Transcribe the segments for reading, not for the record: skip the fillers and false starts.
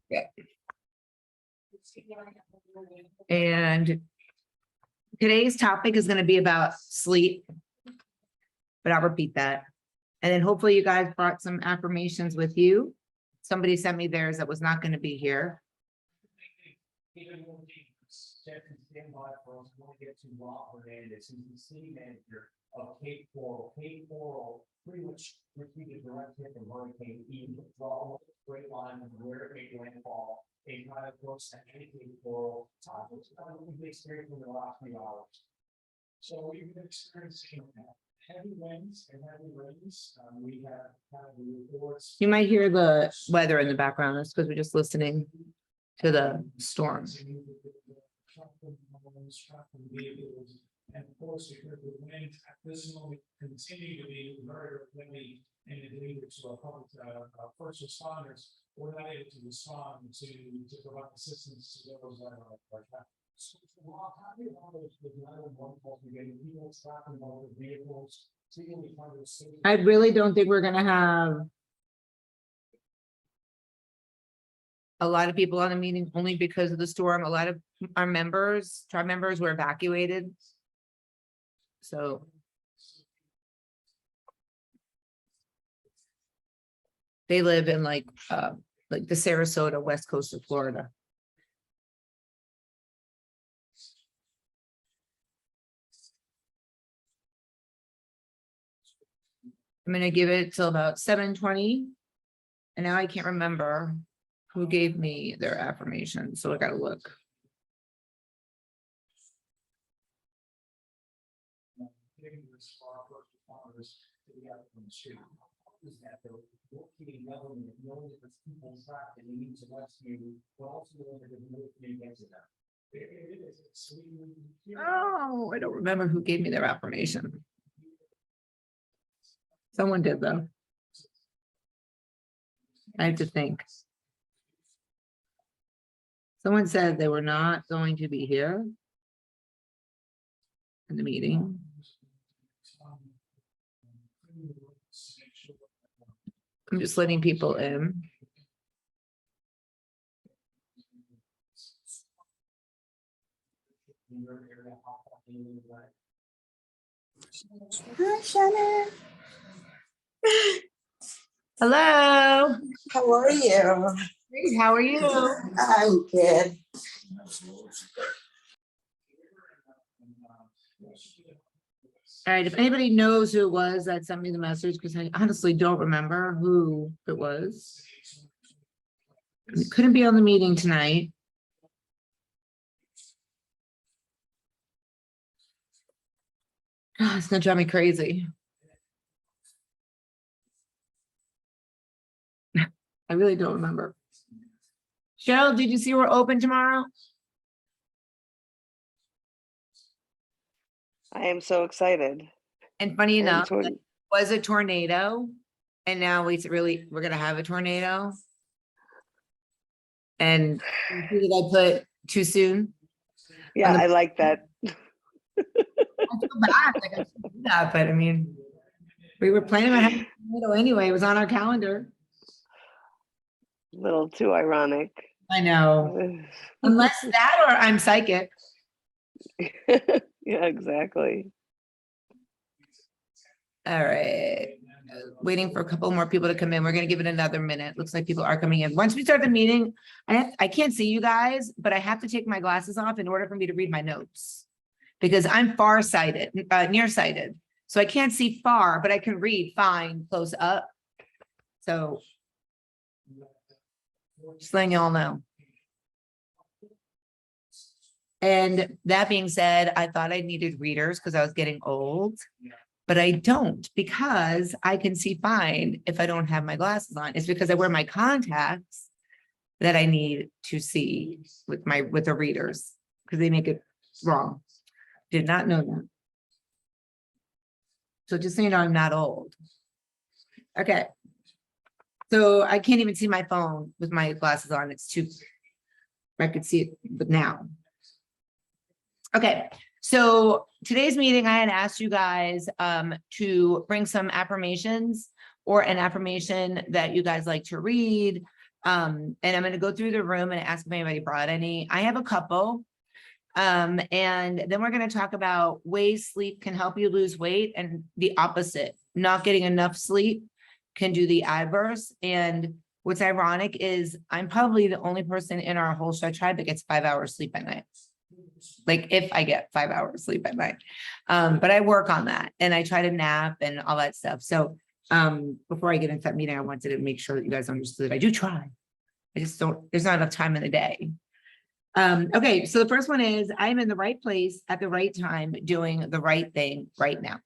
Yeah. And today's topic is going to be about sleep, but I'll repeat that. And then hopefully you guys brought some affirmations with you. Somebody sent me theirs that was not going to be here. Stand by for us. Want to get to Rob Hernandez, who's the city manager of Cape Coral. Cape Coral pretty much repeated direct hit from Hurricane Ian. Draw a straight line from where it made landfall. A kind of looks at any Cape Coral topics we've been experiencing in the last few hours. So we've been experiencing heavy winds and heavy rains. We have kind of the reports. You might hear the weather in the background. That's because we're just listening to the storm. And of course, the wind at this moment continue to be very windy and it leads to a public first responders. We're not able to respond to provide assistance to those that are trapped. So, how do you handle the 911 calls you're getting? People trapped in motor vehicles. I really don't think we're gonna have a lot of people on the meeting only because of the storm. A lot of our tribe members were evacuated. So they live in like the Sarasota, west coast of Florida. I'm gonna give it till about 7:20. And now I can't remember who gave me their affirmation, so I gotta look. Oh, I don't remember who gave me their affirmation. Someone did though. I have to think. Someone said they were not going to be here in the meeting. I'm just letting people in. Hi, Shannon. Hello. How are you? Great. How are you? I'm good. All right. If anybody knows who it was that sent me the message, because I honestly don't remember who it was. It couldn't be on the meeting tonight. God, it's gonna drive me crazy. I really don't remember. Cheryl, did you see we're open tomorrow? I am so excited. And funny enough, And it was a tornado, and now we're gonna have a tornado. And did I put too soon? Yeah, I like that. I feel bad, like I shouldn't do that, but I mean, we were planning on having a tornado anyway. It was on our calendar. A little too ironic. I know. Unless that or I'm psychic. Yeah, exactly. All right. Waiting for a couple more people to come in. We're going to give it another minute. Looks like people are coming in. Once we start the meeting, I can't see you guys, but I have to take my glasses off in order for me to read my notes because I'm farsighted, nearsighted. So I can't see far, but I can read fine close up. So just letting y'all know. And that being said, I thought I needed readers because I was getting old, but I don't because I can see fine if I don't have my glasses on. It's because I wear my contacts that I need to see with the readers because they make it wrong. Did not know that. So just so you know, I'm not old. Okay. So I can't even see my phone with my glasses on. It's too, I could see it, but now. Okay, so today's meeting, I had asked you guys to bring some affirmations or an affirmation that you guys like to read. And I'm going to go through the room and ask if anybody brought any. I have a couple. And then we're going to talk about ways sleep can help you lose weight, and the opposite, not getting enough sleep can do the adverse. And what's ironic is I'm probably the only person in our whole show tribe that gets 5 hours sleep at night. Like if I get 5 hours sleep at night. But I work on that and I try to nap and all that stuff. So before I get into that meeting, I wanted to make sure that you guys understood I do try. I just don't, there's not enough time in the day. Okay, so the first one is I'm in the right place at the right time, doing the right thing right now.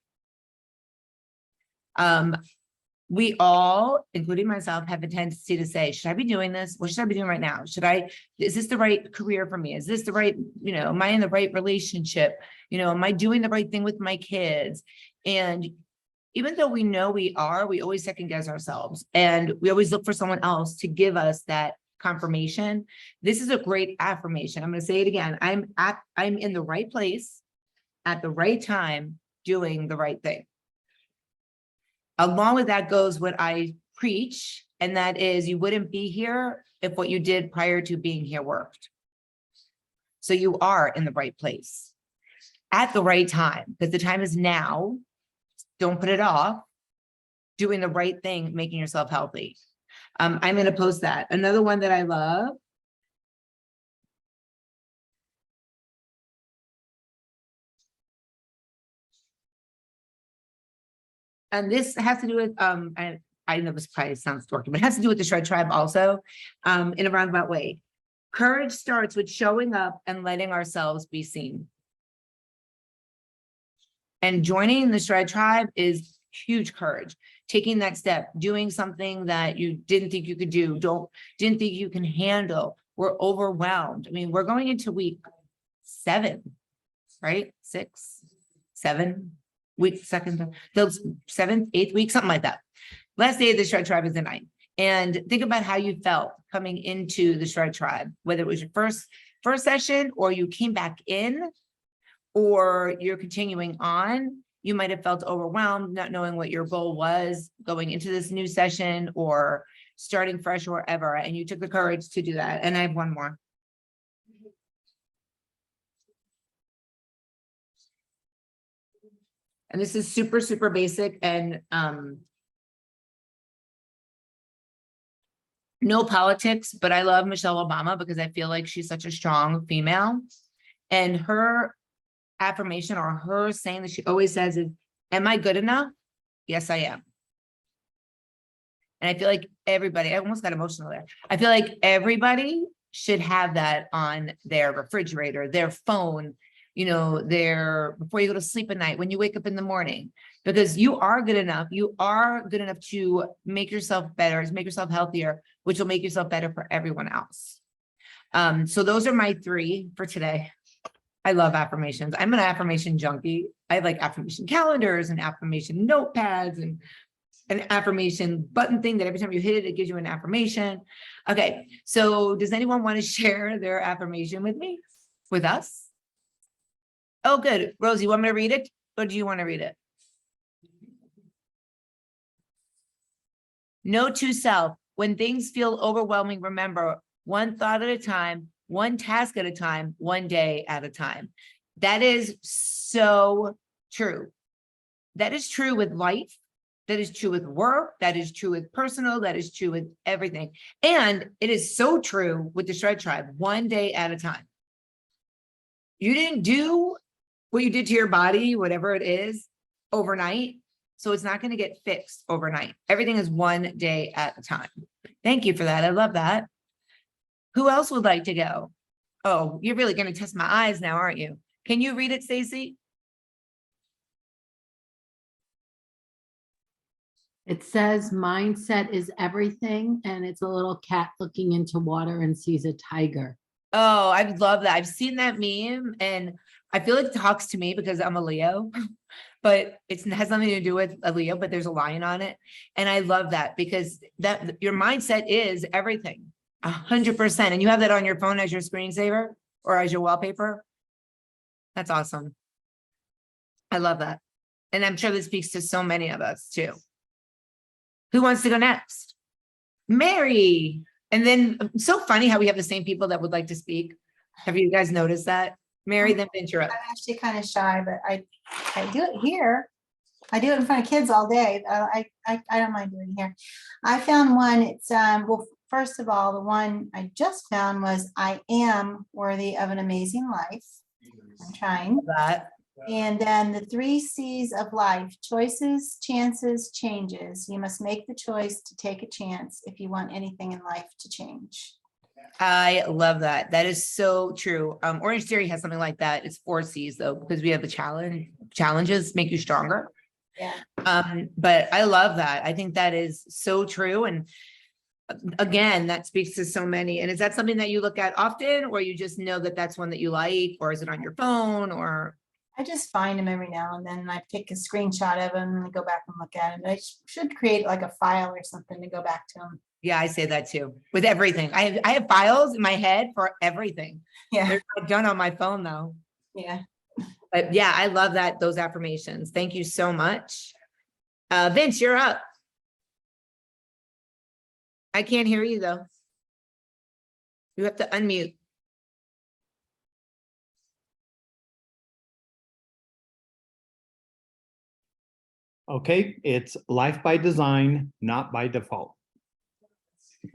We all, including myself, have a tendency to say, should I be doing this? What should I be doing right now? Is this the right career for me? Is this the right, am I in the right relationship? Am I doing the right thing with my kids? And even though we know we are, we always second guess ourselves, and we always look for someone else to give us that confirmation. This is a great affirmation. I'm going to say it again. I'm in the right place at the right time, doing the right thing. Along with that goes what I preach, and that is you wouldn't be here if what you did prior to being here worked. So you are in the right place at the right time, because the time is now. Don't put it off. Doing the right thing, making yourself healthy. I'm going to post that. Another one that I love. And this has to do with, I know this probably sounds dorky, but it has to do with the Shred Tribe also, in a roundabout way. Courage starts with showing up and letting ourselves be seen. And joining the Shred Tribe is huge courage. Taking that step, doing something that you didn't think you could do, didn't think you can handle. We're overwhelmed. I mean, we're going into week 7, right? 6, 7. Week second, those 7th, 8th week, something like that. Last day of the Shred Tribe is the 9th. And think about how you felt coming into the Shred Tribe, whether it was your first session, or you came back in, or you're continuing on. You might have felt overwhelmed, not knowing what your goal was going into this new session or starting fresh or whatever. And you took the courage to do that. And I have one more. And this is super, super basic, and no politics, but I love Michelle Obama because I feel like she's such a strong female. And her affirmation, or her saying that she always says is, am I good enough? Yes, I am. And I feel like everybody, I almost got emotional there. I feel like everybody should have that on their refrigerator, their phone, before you go to sleep at night, when you wake up in the morning, because you are good enough. You are good enough to make yourself better, to make yourself healthier, which will make yourself better for everyone else. So those are my 3 for today. I love affirmations. I'm an affirmation junkie. I have like affirmation calendars and affirmation notepads and an affirmation button thing that every time you hit it, it gives you an affirmation. Okay. So does anyone want to share their affirmation with me, with us? Oh, good. Rosie, you want me to read it, or do you want to read it? Note to self, when things feel overwhelming, remember, one thought at a time, one task at a time, one day at a time. That is so true. That is true with life. That is true with work. That is true with personal. That is true with everything. And it is so true with the Shred Tribe, one day at a time. You didn't do what you did to your body, whatever it is, overnight. So it's not going to get fixed overnight. Everything is one day at a time. Thank you for that. I love that. Who else would like to go? Oh, you're really going to test my eyes now, aren't you? Can you read it, Stacy? It says mindset is everything, and it's a little cat looking into water and sees a tiger. Oh, I love that. I've seen that meme, and I feel like it talks to me because I'm a Leo, but it has nothing to do with a Leo, but there's a lion on it. And I love that because that your mindset is everything, 100%. And you have that on your phone as your screensaver or as your wallpaper. That's awesome. I love that. And I'm sure this speaks to so many of us too. Who wants to go next? Mary. And then so funny how we have the same people that would like to speak. Have you guys noticed that? Mary, then Ventura. I'm actually kind of shy, but I do it here. I do it in front of kids all day. I don't mind doing it here. I found one. It's well, first of all, the one I just found was I am worthy of an amazing life. I'm trying. That. And then the 3 C's of life: choices, chances, changes. You must make the choice to take a chance if you want anything in life to change. I love that. That is so true. Orange Theory has something like that. It's 4 C's though, because we have the challenges make you stronger. Yeah. But I love that. I think that is so true. And again, that speaks to so many. And is that something that you look at often, or you just know that that's one that you like, or is it on your phone, or? I just find them every now and then. And I take a screenshot of them and I go back and look at them. I should create like a file or something to go back to them. Yeah, I say that too, with everything. I have files in my head for everything. Yeah. They're not done on my phone though. Yeah. But yeah, I love that, those affirmations. Thank you so much. Vince, you're up. I can't hear you though. You have to unmute. Okay, it's life by design, not by default.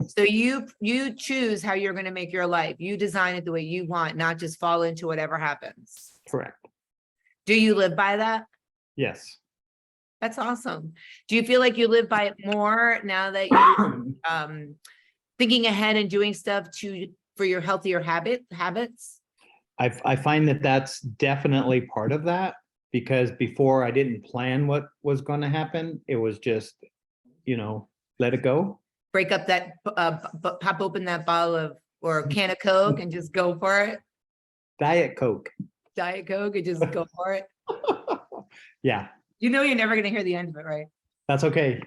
So you choose how you're going to make your life. You design it the way you want, not just fall into whatever happens. Correct. Do you live by that? Yes. That's awesome. Do you feel like you live by it more now that you thinking ahead and doing stuff for your healthier habits? I find that that's definitely part of that, because before I didn't plan what was going to happen. It was just, let it go. Break up that, pop open that bottle of, or can of Coke and just go for it. Diet Coke. Diet Coke and just go for it. Yeah, You know, you're never going to hear the end of it, right? that's okay.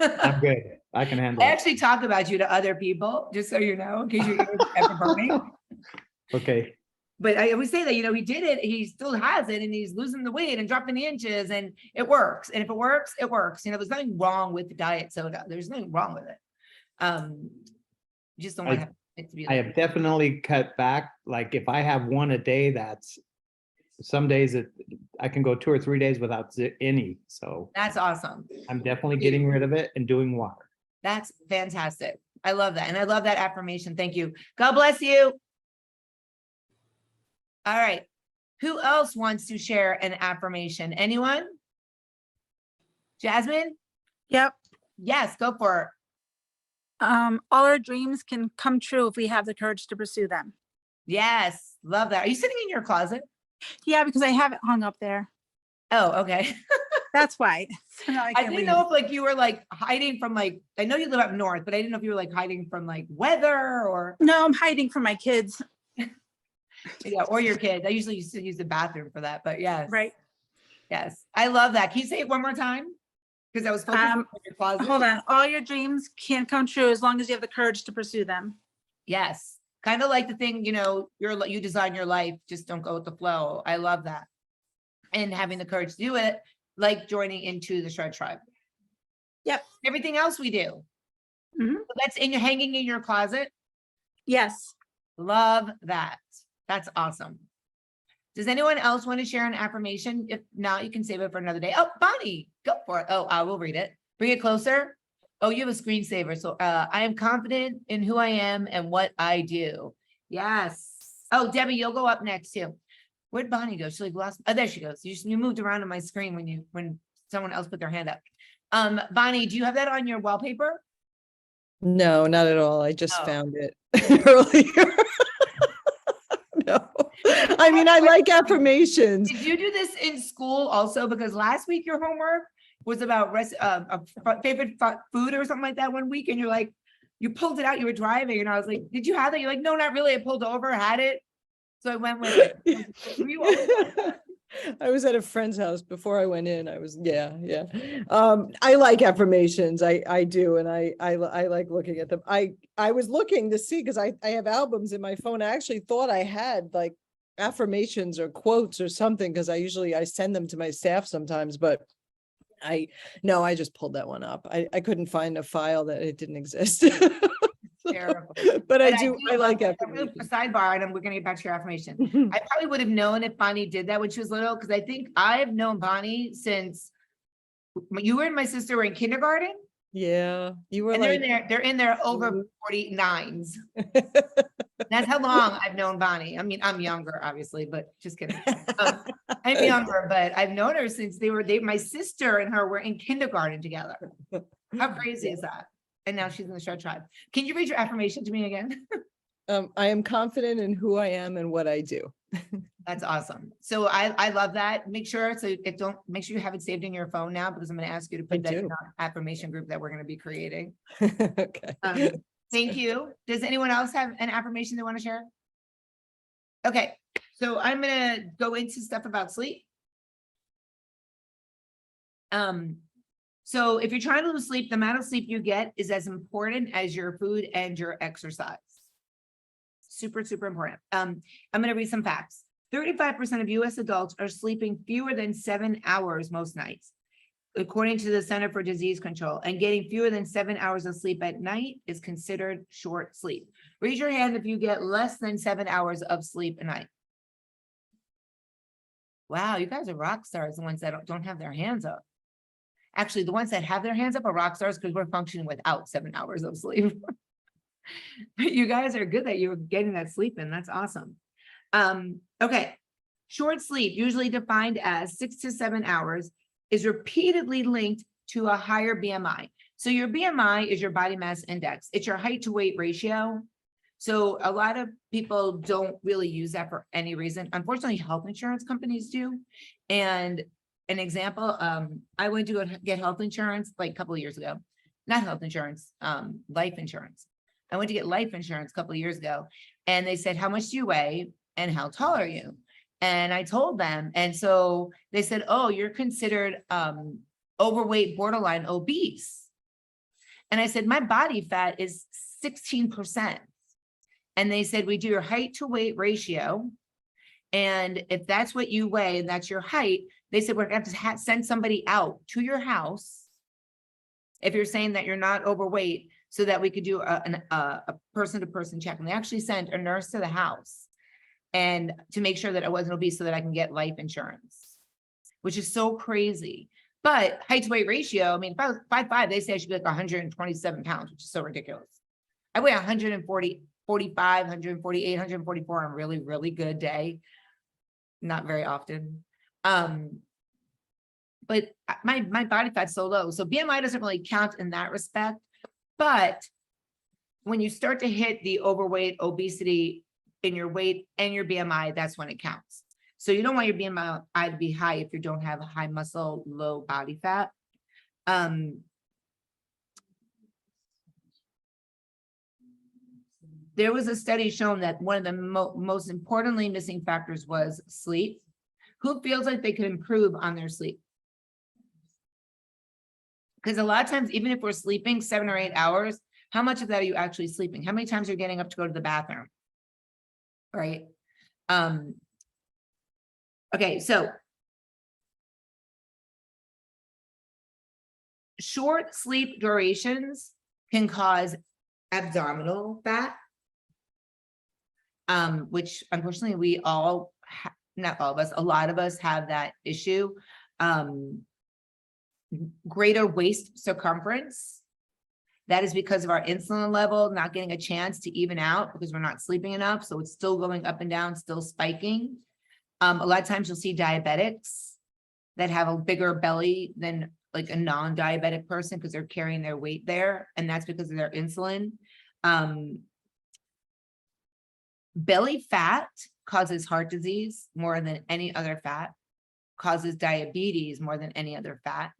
I'm good. I can handle I it. actually talk about you to other people, just so you know, in case your ears are ever burning. Okay. But I always say that, he did it, he still has it, and he's losing the weight and dropping the inches, and it works. And if it works, it works. There's nothing wrong with diet soda. There's nothing wrong with it. You just don't want to have it to be. I have definitely cut back. Like if I have one a day, that's some days I can go 2 or 3 days without any. So That's awesome. I'm definitely getting rid of it and doing water. That's fantastic. I love that. And I love that affirmation. Thank you. God bless you. All right. Who else wants to share an affirmation? Anyone? Jasmine? Yep. Yes, go for it. All our dreams can come true if we have the courage to pursue them. Yes, love that. Are you sitting in your closet? Yeah, because I have it hung up there. Oh, okay. That's why. So now I I can didn't read know it. if you were hiding from I know you live up north, but I didn't know if you were hiding from weather or No, I'm hiding from my kids. yeah, or your kids. I usually used to use the bathroom for that, but yes. Right. Yes. I love that. Can you say it one more time? Because I was focusing on your closet. Hold on. All your dreams can come true as long as you have the courage to pursue them. Yes. Kind of like the thing, you design your life, just don't go with the flow. I love that. And having the courage to do it, like joining into the Shred Tribe. Yep. Everything else we do. Mhm. So that's hanging in your closet. Yes. Love that. That's awesome. Does anyone else want to share an affirmation? If not, you can save it for another day. Oh, Bonnie, go for it. Oh, I will read it. Bring it closer. Oh, you have a screensaver. So I am confident in who I am and what I do. Yes. Oh, Debbie, you'll go up next too. Where'd Bonnie go? She lost. Oh, there she goes. You moved around on my screen when someone else put their hand up. Bonnie, do you have that on your wallpaper? No, not at all. I just Oh. found it earlier. No, I mean, I like affirmations. Did you do this in school also? Because last week your homework was about favorite food or something like that one week, and you pulled it out, you were driving, and I was like, did you have that? You're like, no, not really. I pulled over, had it. So I went with it. Were you always like that? I was at a friend's house before I went in. Yeah. I like affirmations. I do. And I like looking at them. I was looking to see, because I have albums in my phone. I actually thought I had affirmations or quotes or something, because I send them to my staff sometimes, but I just pulled that one up. I couldn't find a file that it didn't exist. Fair hysterical. But I But do, I like a affirmations. sidebar, and we're gonna get back to your affirmation. I probably would have known if Bonnie did that when she was little, because I think I've known Bonnie since you and my sister were in kindergarten, Yeah, you were and like. they're in their over 49s. That's how long I've known Bonnie. I mean, I'm younger, obviously, but just kidding. I'm younger, but I've known her since my sister and her were in kindergarten together. How crazy is that? And now she's in the Shred Tribe. Can you read your affirmation to me again? I am confident in who I am and what I do. That's awesome. So I love that. Make sure, make sure you have it saved in your phone now, because I'm going to ask you to I put that in do. our affirmation group that we're going to be creating. Okay. Thank you. Does anyone else have an affirmation they want to share? Okay, so I'm going to go into stuff about sleep. So if you're trying to lose sleep, the amount of sleep you get is as important as your food and your exercise. Super, super important. I'm going to read some facts. 35% of US adults are sleeping fewer than 7 hours most nights, according to the Center for Disease Control, and getting fewer than 7 hours of sleep at night is considered short sleep. Raise your hand if you get less than 7 hours of sleep a night. Wow, you guys are rock stars, the ones that don't have their hands up. Actually, the ones that have their hands up are rock stars because we're functioning without 7 hours of sleep. But you guys are good that you're getting that sleep in. That's awesome. Okay. Short sleep, usually defined as 6 to 7 hours, is repeatedly linked to a higher BMI. So your BMI is your body mass index. It's your height to weight ratio. So a lot of people don't really use that for any reason. Unfortunately, health insurance companies do. And an example, I went to go get health insurance like a couple of years ago. Not health insurance, life insurance. I went to get life insurance a couple of years ago, and they said, how much do you weigh and how tall are you? And I told them, and so they said, oh, you're considered overweight, borderline obese. And I said, my body fat is 16%. And they said, we do your height to weight ratio. And if that's what you weigh and that's your height, they said, we're going to have to send somebody out to your house if you're saying that you're not overweight, so that we could do a person-to-person check. And they actually sent a nurse to the house and to make sure that I wasn't obese so that I can get life insurance, which is so crazy. But height to weight ratio, I mean, if I was 5'5", they say I should be like 127 pounds, which is so ridiculous. I weigh 140, 45, 148, 144 on a really, really good day. Not very often. But my body fat's so low. So BMI doesn't really count in that respect. But when you start to hit the overweight, obesity in your weight and your BMI, that's when it counts. So you don't want your BMI to be high if you don't have a high muscle, low body fat. There was a study showing that one of the most importantly missing factors was sleep. Who feels like they could improve on their sleep? Because a lot of times, even if we're sleeping 7 or 8 hours, how much of that are you actually sleeping? How many times are you getting up to go to the bathroom? Right? Okay, so short sleep durations can cause abdominal fat, which unfortunately we all, not all of us, a lot of us have that issue. Greater waist circumference. That is because of our insulin level not getting a chance to even out because we're not sleeping enough. So it's still going up and down, still spiking. A lot of times you'll see diabetics that have a bigger belly than like a non-diabetic person because they're carrying their weight there. And that's because of their insulin. Belly fat causes heart disease more than any other fat, causes diabetes more than any other fat.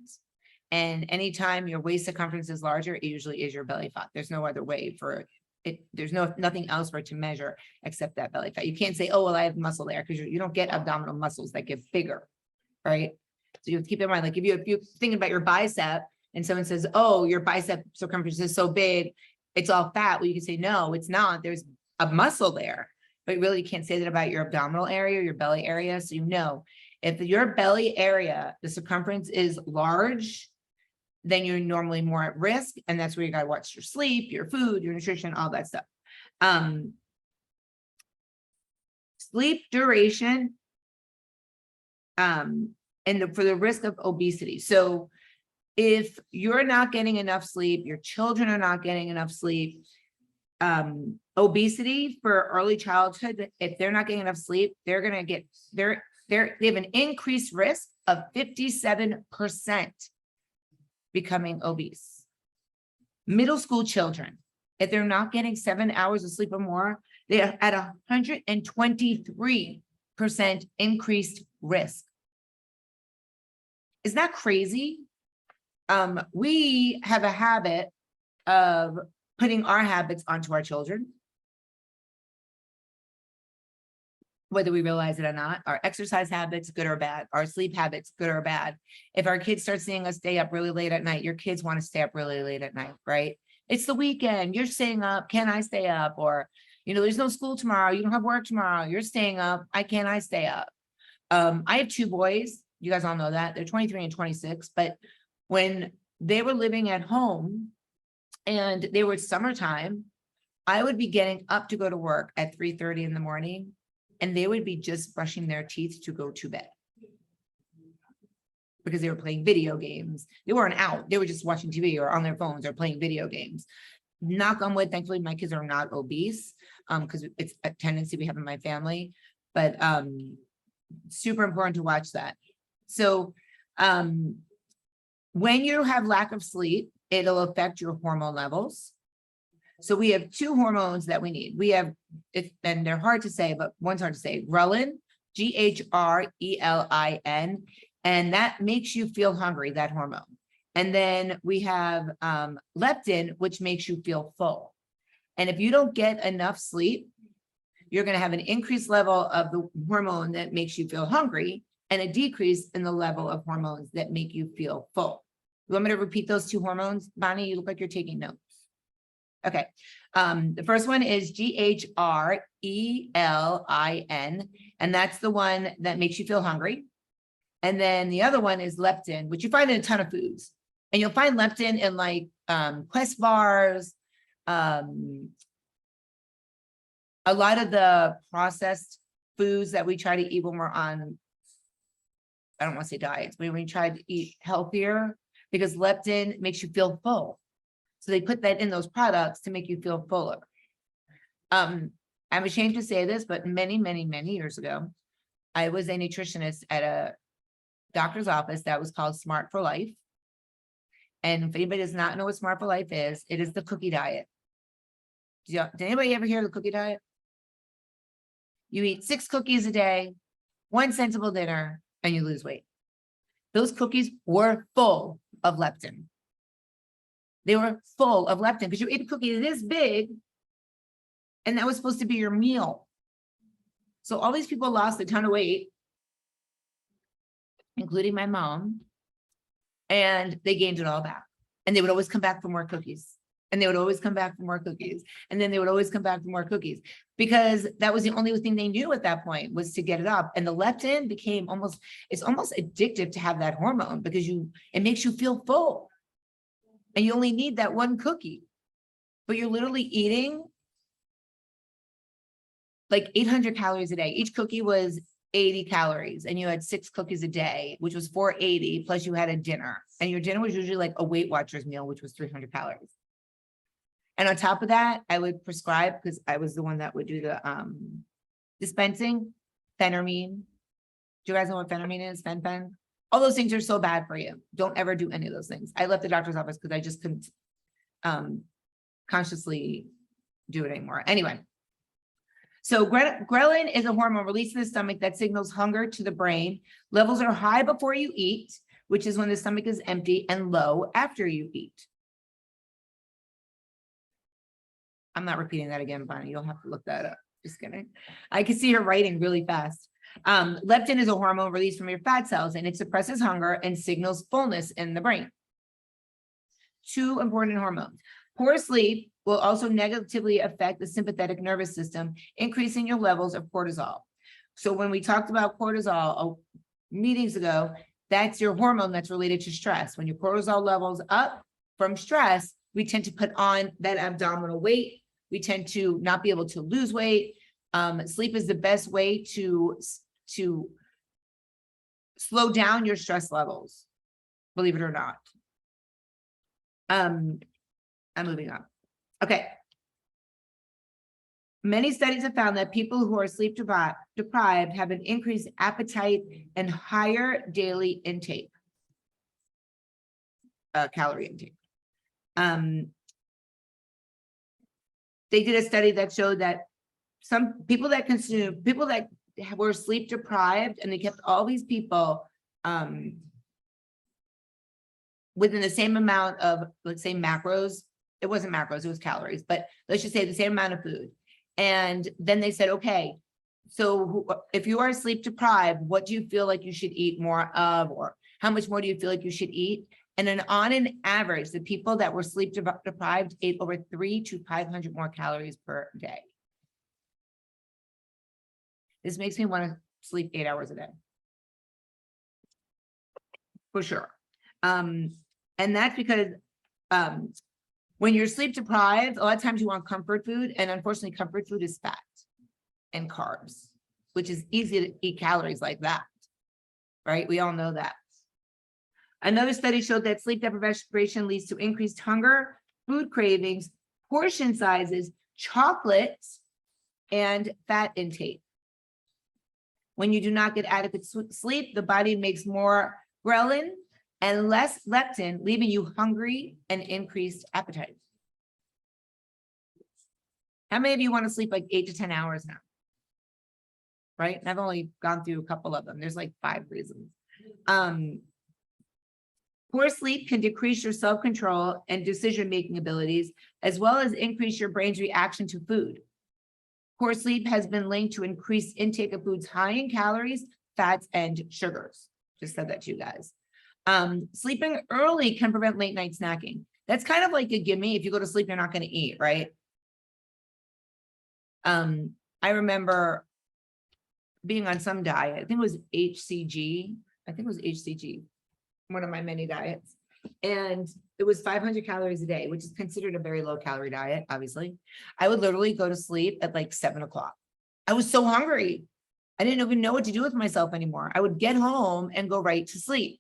And anytime your waist circumference is larger, it usually is your belly fat. There's no other way for it. There's nothing else for it to measure except that belly fat. You can't say, oh, well, I have muscle there, because you don't get abdominal muscles that get bigger, right? So you have to keep in mind, like if you're thinking about your bicep and someone says, oh, your bicep circumference is so big, it's all fat. Well, you can say, no, it's not. There's a muscle there, but really you can't say that about your abdominal area, your belly area. So if your belly area, the circumference is large, then you're normally more at risk. And that's where you gotta watch your sleep, your food, your nutrition, all that stuff. Sleep duration. For the risk of obesity. So if you're not getting enough sleep, your children are not getting enough sleep, obesity for early childhood, if they're not getting enough sleep, they're going to get, they have an increased risk of 57% becoming obese. Middle school children, if they're not getting 7 hours of sleep or more, they're at 123% increased risk. Isn't that crazy? We have a habit of putting our habits onto our children, whether we realize it or not. Our exercise habits, good or bad. Our sleep habits, good or bad. If our kids start seeing us stay up really late at night, your kids want to stay up really late at night, right? It's the weekend, you're staying up, can I stay up? Or, you know, there's no school tomorrow, you don't have work tomorrow, you're staying up, can I stay up? I have 2 boys, you guys all know that, they're 23 and 26, but when they were living at home and they were summertime, I would be getting up to go to work at 3:30 in the morning, and they would be just brushing their teeth to go to bed because they were playing video games. They weren't out, they were just watching TV or on their phones or playing video games. Knock on wood, thankfully my kids are not obese, because it's a tendency we have in my family, but super important to watch that. So when you have lack of sleep, it'll affect your hormone levels. So we have 2 hormones that we need. We have, and they're hard to say, but one's hard to say, ghrelin, G-H-R-E-L-I-N, and that makes you feel hungry, that hormone. And then we have leptin, which makes you feel full. And if you don't get enough sleep, you're going to have an increased level of the hormone that makes you feel hungry and a decrease in the level of hormones that make you feel full. You want me to repeat those 2 hormones? Bonnie, you look like you're taking notes. Okay. The first one is G-H-R-E-L-I-N, and that's the one that makes you feel hungry. And then the other one is leptin, which you find in a ton of foods. And you'll find leptin in like Quest bars, a lot of the processed foods that we try to eat when we're on, I don't want to say diets, but when we try to eat healthier, because leptin makes you feel full. So they put that in those products to make you feel fuller. I'm ashamed to say this, but many, many, many years ago, I was a nutritionist at a doctor's office that was called Smart for Life. And if anybody does not know what Smart for Life is, it is the cookie diet. Did anybody ever hear of the cookie diet? You eat 6 cookies a day, 1 sensible dinner, and you lose weight. Those cookies were full of leptin. They were full of leptin because you ate a cookie this big, and that was supposed to be your meal. So all these people lost a ton of weight, including my mom, and they gained it all back. And they would always come back for more cookies. And they would always come back for more cookies. And then they would always come back for more cookies, because that was the only thing they knew at that point, was to get it up. And the leptin became it's almost addictive to have that hormone, because it makes you feel full. And you only need that 1 cookie, but you're literally eating like 800 calories a day. Each cookie was 80 calories, and you had 6 cookies a day, which was 480, plus you had a dinner. And your dinner was usually like a Weight Watchers meal, which was 300 calories. And on top of that, I would prescribe, because I was the one that would do the dispensing, phentermine. Do you guys know what phentermine is? Fen. All those things are so bad for you. Don't ever do any of those things. I left the doctor's office because I just couldn't consciously do it anymore. Anyway, so ghrelin is a hormone released in the stomach that signals hunger to the brain. Levels are high before you eat, which is when the stomach is empty, and low after you eat. I'm not repeating that again, Bonnie. You'll have to look that up. Just kidding. I can see her writing really fast. Leptin is a hormone released from your fat cells, and it suppresses hunger and signals fullness in the brain. 2 important hormones. Poor sleep will also negatively affect the sympathetic nervous system, increasing your levels of cortisol. So when we talked about cortisol meetings ago, That's your hormone that's related to stress. When your cortisol levels up from stress, we tend to put on that abdominal weight. We tend to not be able to lose weight. Sleep is the best way to slow down your stress levels, believe it or not. I'm moving on. Okay. Many studies have found that people who are sleep deprived have an increased appetite and higher daily intake, calorie intake. They did a study that showed that some people that were sleep deprived, and they kept all these people within the same amount of, let's say, macros. It wasn't macros, it was calories, but let's just say the same amount of food. And then they said, okay, so if you are sleep deprived, what do you feel like you should eat more of, or how much more do you feel like you should eat? And then on an average, the people that were sleep deprived ate over 300 to 500 more calories per day. This makes me want to sleep 8 hours a day. For sure. And that's because when you're sleep deprived, a lot of times you want comfort food, and unfortunately comfort food is fat and carbs, which is easy to eat calories like that, right? We all know that. Another study showed that sleep deprivation leads to increased hunger, food cravings, portion sizes, chocolates, and fat intake. When you do not get adequate sleep, the body makes more ghrelin and less leptin, leaving you hungry and increased appetite. How many of you want to sleep like 8 to 10 hours now? Right? And I've only gone through a couple of them. There's like 5 reasons. Poor sleep can decrease your self-control and decision-making abilities, as well as increase your brain's reaction to food. Poor sleep has been linked to increased intake of foods high in calories, fats, and sugars. Just said that to you guys. Sleeping early can prevent late night snacking. That's kind of like a gimme. If you go to sleep, you're not going to eat, right? I remember being on some diet. I think it was HCG. One of my many diets. And it was 500 calories a day, which is considered a very low calorie diet, obviously. I would literally go to sleep at like 7 o'clock. I was so hungry. I didn't even know what to do with myself anymore. I would get home and go right to sleep.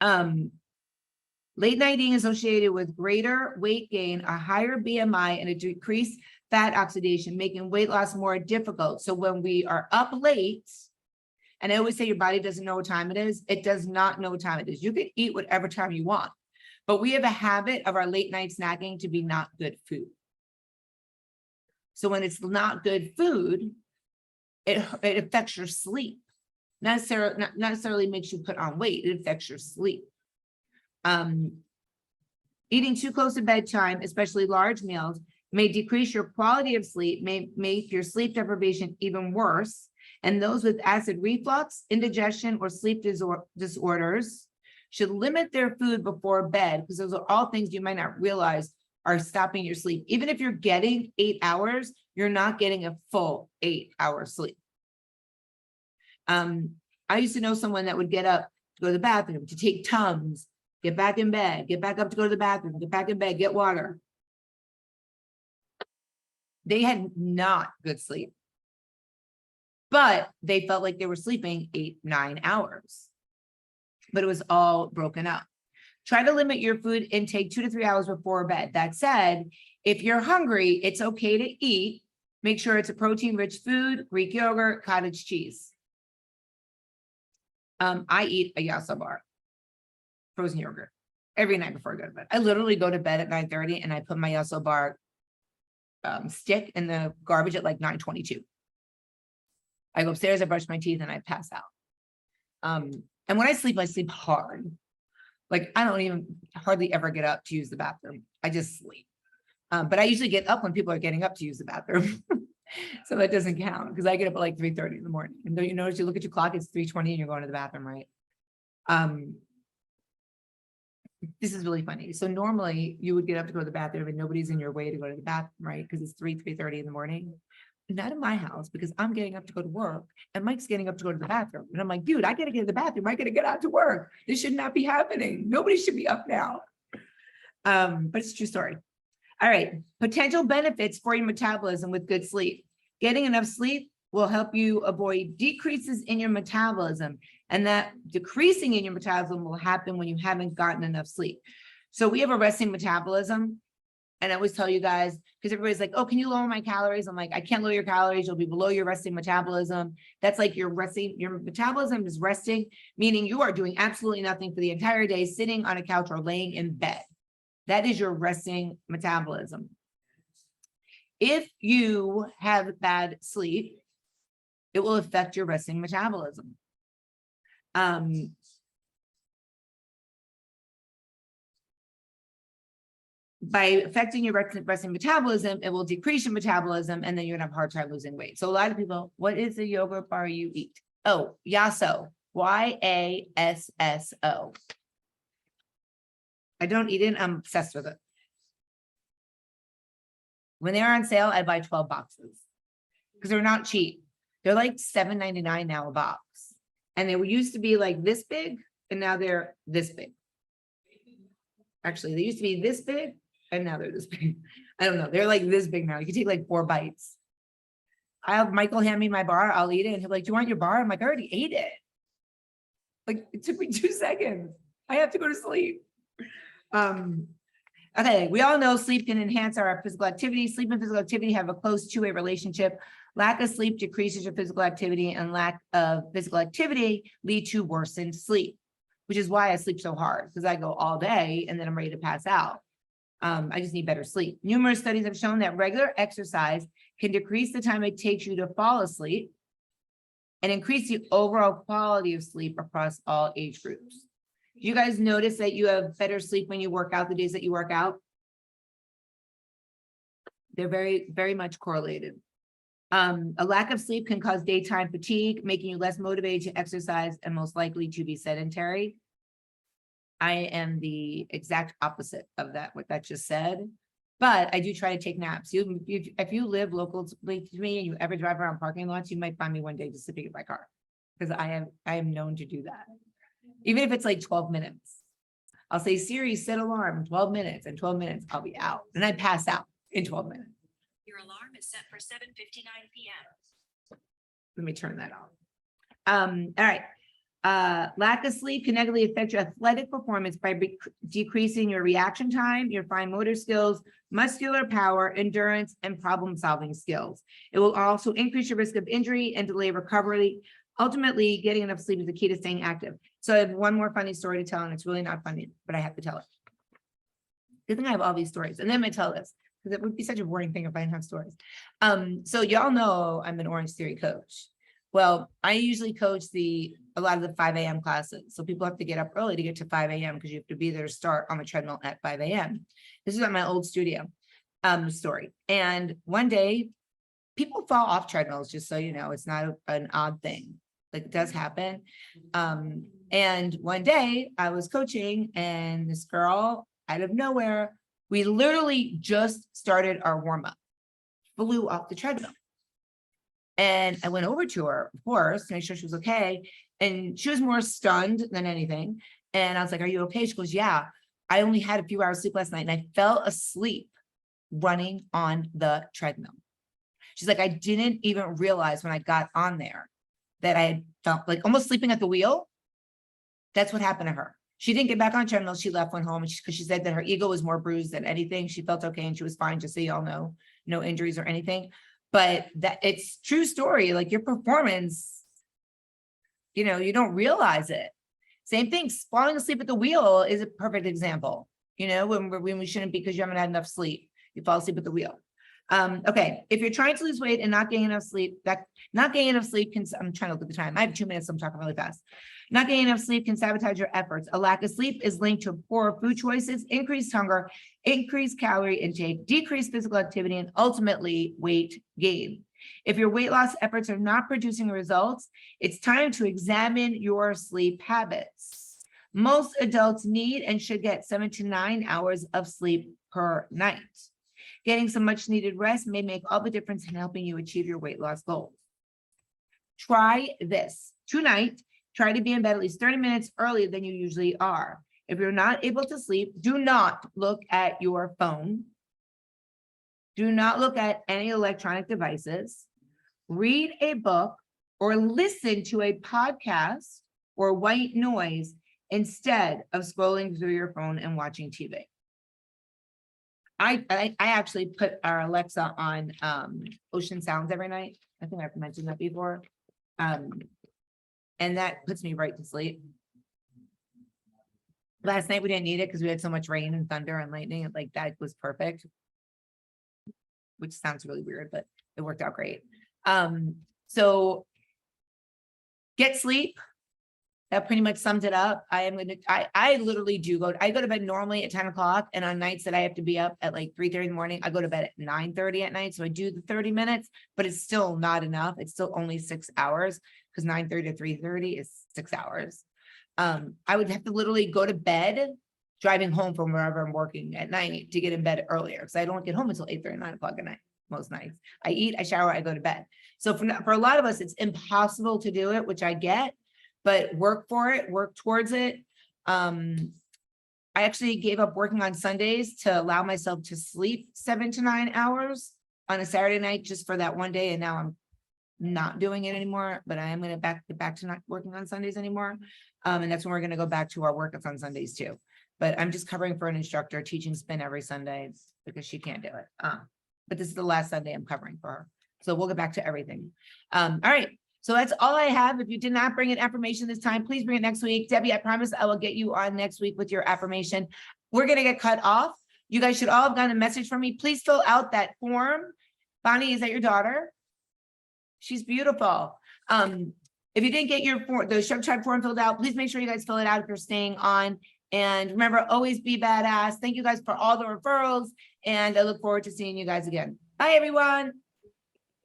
Late night eating associated with greater weight gain, a higher BMI, and a decreased fat oxidation, making weight loss more difficult. So when we are up late, and I always say your body doesn't know what time it is. It does not know what time it is. You can eat whatever time you want, but we have a habit of our late night snacking to be not good food. So when it's not good food, it affects your sleep. Not necessarily makes you put on weight. It affects your sleep. Eating too close to bedtime, especially large meals, may decrease your quality of sleep, may make your sleep deprivation even worse. And those with acid reflux, indigestion, or sleep disorders should limit their food before bed, because those are all things you might not realize are stopping your sleep. Even if you're getting 8 hours, you're not getting a full 8-hour sleep. I used to know someone that would get up to go to the bathroom, to take Tums, get back in bed, get back up to go to the bathroom, get back in bed, get water. They had not good sleep, but they felt like they were sleeping 8-9 hours, but it was all broken up. Try to limit your food intake 2 to 3 hours before bed. That said, if you're hungry, it's okay to eat. Make sure it's a protein-rich food, Greek yogurt, cottage cheese. I eat a Yasso bar, frozen yogurt, every night before I go to bed. I literally go to bed at 9:30 and I put my Yasso bar stick in the garbage at like 9:22. I go upstairs, I brush my teeth, and I pass out. And when I sleep hard. Like I don't even hardly ever get up to use the bathroom. I just sleep. But I usually get up when people are getting up to use the bathroom. So that doesn't count because I get up at like 3:30 in the morning. And don't you notice, you look at your clock, it's 3:20 and you're going to the bathroom, right? This is really funny. So normally you would get up to go to the bathroom and nobody's in your way to go to the bathroom, right? Because it's 3:30 in the morning. not in my house because I'm getting up to go to work and Mike's getting up to go to the bathroom. And I'm like, dude, I gotta get to the bathroom. I gotta get out to work. This should not be happening. Nobody should be up now. But it's a true story. All right, potential benefits for your metabolism with good sleep. Getting enough sleep will help you avoid decreases in your metabolism, and that decreasing in your metabolism will happen when you haven't gotten enough sleep. So we have a resting metabolism, and I always tell you guys, because everybody's like, oh, can you lower my calories? I'm like, I can't lower your calories. You'll be below your resting metabolism. That's like your metabolism is resting, meaning you are doing absolutely nothing for the entire day, sitting on a couch or laying in bed. That is your resting metabolism. If you have bad sleep, it will affect your resting metabolism. By affecting your resting metabolism, it will decrease your metabolism, and then you're gonna have a hard time losing weight. So a lot of people, what is the yogurt bar you eat? Oh, Yasso, Y-A-S-S-O. I don't eat it, I'm obsessed with it. When they're on sale, I buy 12 boxes because they're not cheap. They're like $7.99 now a box. And they used to be like this big, and now they're this big. Actually, they used to be this big, and now they're this big. I don't know. They're like this big now. You can take like 4 bites. I have Michael hand me my bar. I'll eat it. And he'll be like, do you want your bar? I'm like, I already ate it. Like, it took me 2 seconds. I have to go to sleep. Okay, we all know sleep can enhance our physical activity. Sleep and physical activity have a close two-way relationship. Lack of sleep decreases your physical activity, and lack of physical activity lead to worsened sleep, which is why I sleep so hard, because I go all day and then I'm ready to pass out. I just need better sleep. Numerous studies have shown that regular exercise can decrease the time it takes you to fall asleep and increase the overall quality of sleep across all age groups. Do you guys notice that you have better sleep when you work out the days that you work out? They're very, very much correlated. A lack of sleep can cause daytime fatigue, making you less motivated to exercise and most likely to be sedentary. I am the exact opposite of that, what that just said, but I do try to take naps. If you live local to me and you ever drive around parking lots, you might find me one day just sitting in my car, because I am known to do that. Even if it's like 12 minutes, I'll say, Siri, set alarm, 12 minutes, and 12 minutes, I'll be out. And I pass out in 12 minutes. Your alarm is set for 7:59 p.m. Let me turn that off. All right. Lack of sleep can negatively affect your athletic performance by decreasing your reaction time, your fine motor skills, muscular power, endurance, and problem-solving skills. It will also increase your risk of injury and delay recovery. Ultimately, getting enough sleep is the key to staying active. So I have one more funny story to tell, and it's really not funny, but I have to tell it. Good thing I have all these stories, and then I'm gonna tell this, because it would be such a boring thing if I didn't have stories. So y'all know I'm an Orange Theory coach. Well, I usually coach a lot of the 5 a.m. classes. So people have to get up early to get to 5 a.m. because you have to be there to start on the treadmill at 5 a.m. This is at my old studio story. And one day, people fall off treadmills, just so you know, it's not an odd thing. Like, it does happen. And one day I was coaching, and this girl out of nowhere, we literally just started our warm-up, flew off the treadmill. And I went over to her, of course, to make sure she was okay. And she was more stunned than anything. And I was like, are you okay? She goes, yeah, I only had a few hours sleep last night, and I fell asleep running on the treadmill. She's like, I didn't even realize when I got on there that I had felt like almost sleeping at the wheel. That's what happened to her. She didn't get back on treadmill. She left, went home, because she said that her ego was more bruised than anything. She felt okay and she was fine, just so y'all know, no injuries or anything. But that it's true story. Like, your performance, you know, you don't realize it. Same thing, falling asleep at the wheel is a perfect example. You know, when we shouldn't be, because you haven't had enough sleep, you fall asleep at the wheel. Okay, if you're trying to lose weight and not getting enough sleep, not getting enough sleep can, I'm trying to look at the time. I have 2 minutes, so I'm talking really fast. Not getting enough sleep can sabotage your efforts. A lack of sleep is linked to poor food choices, increased hunger, increased calorie intake, decreased physical activity, and ultimately weight gain. If your weight loss efforts are not producing results, it's time to examine your sleep habits. Most adults need and should get 7 to 9 hours of sleep per night. Getting some much needed rest may make all the difference in helping you achieve your weight loss goals. Try this. Tonight, try to be in bed at least 30 minutes earlier than you usually are. If you're not able to sleep, do not look at your phone. Do not look at any electronic devices. Read a book or listen to a podcast or white noise instead of scrolling through your phone and watching TV. I actually put our Alexa on ocean sounds every night. I think I've mentioned that before. And that puts me right to sleep. Last night we didn't need it because we had so much rain and thunder and lightning. Like that was perfect. Which sounds really weird, but it worked out great. So get sleep. That pretty much sums it up. I literally do I go to bed normally at 10 o'clock, and on nights that I have to be up at like 3:30 in the morning, I go to bed at 9:30 at night. So I do the 30 minutes, but it's still not enough. It's still only 6 hours because 9:30 to 3:30 is 6 hours. I would have to literally go to bed driving home from wherever I'm working at night to get in bed earlier because I don't get home until 8:30, 9 o'clock at night most nights. I eat, I shower, I go to bed. So for a lot of us, it's impossible to do it, which I get, but work for it, work towards it. I actually gave up working on Sundays to allow myself to sleep 7 to 9 hours on a Saturday night just for that one day. And now I'm not doing it anymore, but I am going to get back to not working on Sundays anymore. And that's when we're going to go back to our workouts on Sundays too. But I'm just covering for an instructor teaching spin every Sunday because she can't do it. But this is the last Sunday I'm covering for her. So we'll get back to everything. All right. So that's all I have. If you did not bring an affirmation this time, please bring it next week. Debbie, I promise I will get you on next week with your affirmation. We're going to get cut off. You guys should all have gotten a message from me. Please fill out that form. Bonnie, is that your daughter? She's beautiful. If you didn't get the Chef Tribe form filled out, please make sure you guys fill it out if you're staying on. And remember, always be badass. Thank you guys for all the referrals. And I look forward to seeing you guys again. Bye, everyone.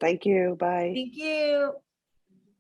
Thank you. Bye. Thank you.